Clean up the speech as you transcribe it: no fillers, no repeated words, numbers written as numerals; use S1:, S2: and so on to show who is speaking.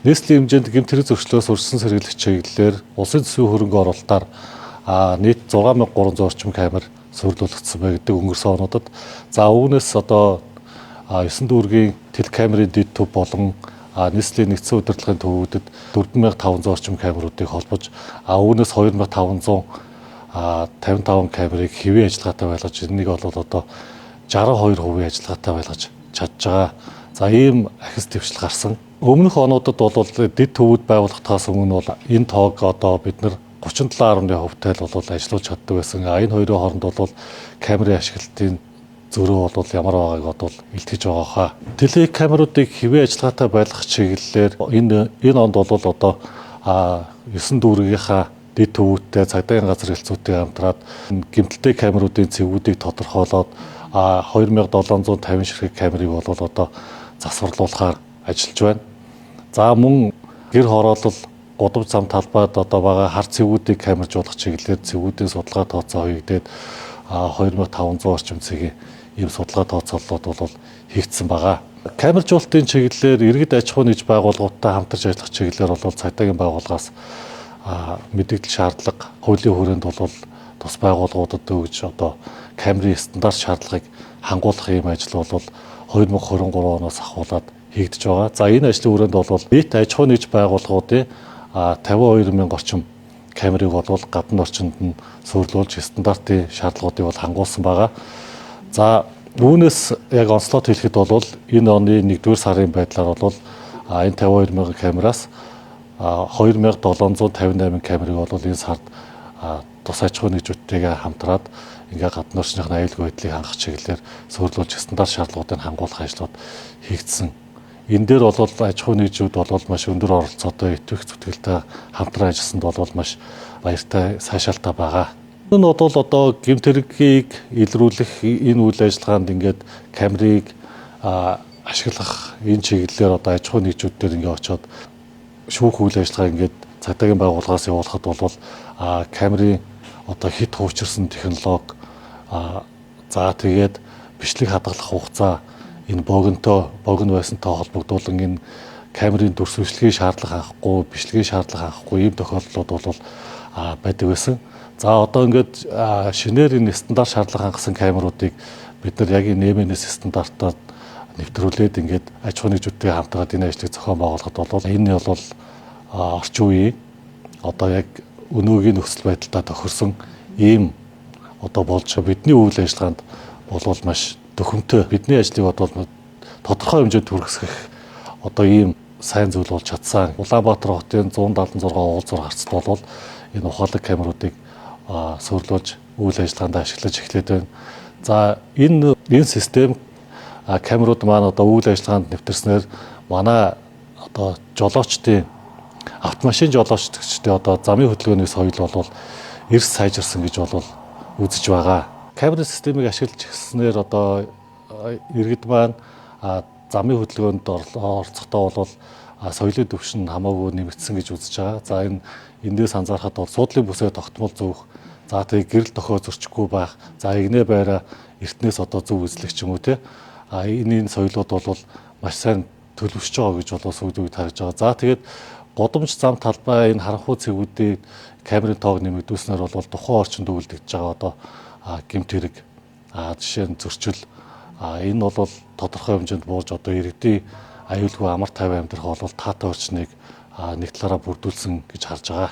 S1: Нийслэлийн хэмжээнд гэмт хэрэг зөрчлөөс урьдчилан сэргийлэх чиглэлээр улсын төсвийн хөрөнгө оруулалтаар нийт 6300 орчим камер суурилуулагдсан байна гэдэг өнгөрсөн онуудад. За үүнээс одоо 9 дүүргийн телекамерын дэд төв болон нийслэлийн нэгдсэн удирдлагын төвүүдэд 4500 орчим камеруудыг холбож үүнээс 2555 камерыг хэвийн ажиллагаатай байлгаж энийг бол одоо 62% ажиллагаатай байлгаж чадж байгаа. За ийм ахис дэвшил гарсан. Өмнөх онуудад бол дэд төвүүд байгуулагдахаас өмнө бол энэ тоог одоо бид нар 37.2%-тай л бол ажиллуулж чаддаг байсан. Энэ хоёрын хооронд бол камерын ашиглалтын зөрөө бол ямар байгааг одоо илтгэж байгаа хаа. Телекамеруудыг хэвийн ажиллагаатай байлгах чиглэлээр энэ онд бол одоо 9 дүүргийнхаа дэд төвүүдтэй цагдаагийн газар хэлцүүтэй хамтраад гэмтэлтэй камеруудын цэвүүдийг тодорхойлоод 2750 ширхэг камерыг бол одоо засварлуулахаар ажиллаж байна. За мөн гэр хороолол годамж зам талбайд одоо байгаа хар цэвүүдийг камержуулах чиглэлээр цэвүүдийн судалгаа тооцоо хийгдээд 2500 орчим цэгийн ийм судалгаа тооцоололууд бол хийгдсэн байгаа. Камержуулалтын чиглэлээр иргэд аж ахуй нэгж байгууллагуудтай хамтарч ажиллах чиглэлээр бол цагдаагийн байгууллагаас мэдээлэл шаардлага хуулийн хүрээнд бол тус байгууллагуудад өгж одоо камерын стандарт шаардлагыг хангуулах ийм ажил бол 2023 оноос ахуулаад хийгдэж байгаа. За энэ ажлын хүрээнд бол нийт аж ахуй нэгж байгууллагуудын 52,000 орчим камерыг бол гадны орчинд нь суурилуулж стандартын шаардлагуудыг бол хангуулсан байгаа. За үүнээс яг онцлог хэлэхэд бол энэ оны 1-р сарын байдлаар бол энэ 52,000 камераас 2758 камерыг бол энэ сард тус аж ахуй нэгжүүдтэйгээ хамтраад ингээ гадны орчныхны аюулгүй байдлыг хангах чиглэлээр суурилуулж стандарт шаардлагуудыг хангуулах ажлууд хийгдсэн. Энэ дээр бол аж ахуй нэгжүүд бол маш өндөр оролцоотой идэвх зүтгэлтэй хамтран ажилласанд бол маш баяртай сайшаалтай байгаа. Энэ нь бол одоо гэмт хэргийг илрүүлэх энэ үйл ажиллагаанд ингээд камерыг ашиглах энэ чиглэлээр одоо аж ахуй нэгжүүд дээр ингээ очиод шүүх үйл ажиллагаа ингээд цагдаагийн байгууллагаас явуулахад бол камерын одоо хит хуучирсан технологи за тэгээд бичлэг хадгалах хугацаа энэ богино байсантай холбогдуулан энэ камерын дүрсвэслэгийн шаардлага хангахгүй, бичлэгийн шаардлага хангахгүй ийм тохиолдлууд бол байдаг байсан. За одоо ингээд шинээр энэ стандарт шаардлага хангасан камеруудыг бид нар яг энэ нэмэнэс стандартаар нэвтрүүлээд ингээд аж ахуй нэгжүүдтэй хамтраад энэ ажлыг зохион байгуулахад бол энэ бол орчин үеийн одоо яг өнөөгийн нөхцөл байдалтай тохирсон ийм одоо болж бидний үйл ажиллагаанд бол маш төхөмтэй бидний ажлыг бол тодорхой хэмжээнд хүргэсгэх одоо ийм сайн зүйл болж чадсан. Улаанбаатар хотын 176 уулзвар харцад бол энэ ухаалаг камеруудыг суурилуулж үйл ажиллагаанд ашиглаж эхлээд байна. За энэ систем камерууд маань одоо үйл ажиллагаанд нэвтэрснээр манай одоо жолоочдын автомашин жолоочдогчдын одоо замын хөдөлгөөний соёл бол эрс сайжирсан гэж бол үзэж байгаа. Камерын системийг ашиглаж эхэлснээр одоо иргэд маань замын хөдөлгөөнд оролцохдоо бол соёлын түвшин хамаагүй нэмэгдсэн гэж үзэж байгаа. За эндээс анзаарахад бол суудлын бүсээ тогтмол зөөх, за тэгээ гэрэл дохио зөрчихгүй байх, за игнэ байраа эртнээс одоо зөв үзлэх ч юм уу те. Энэ соёлууд бол маш сайн төлөвшөж байгаа гэж бол сүүлийн үед харж байгаа. За тэгээд годамж зам талбай энэ харанхуй цэвүүдийн камерын тоог нэмэгдүүлснээр бол тухайн орчинд үйлдэгдэж байгаа одоо гэмт хэрэг жишээ нь зөрчил энэ бол тодорхой хэмжээнд бууж одоо иргэдийн аюулгүй амар тайван амьдрах бол таатай орчныг нэг талаараа бүрдүүлсэн гэж харж байгаа.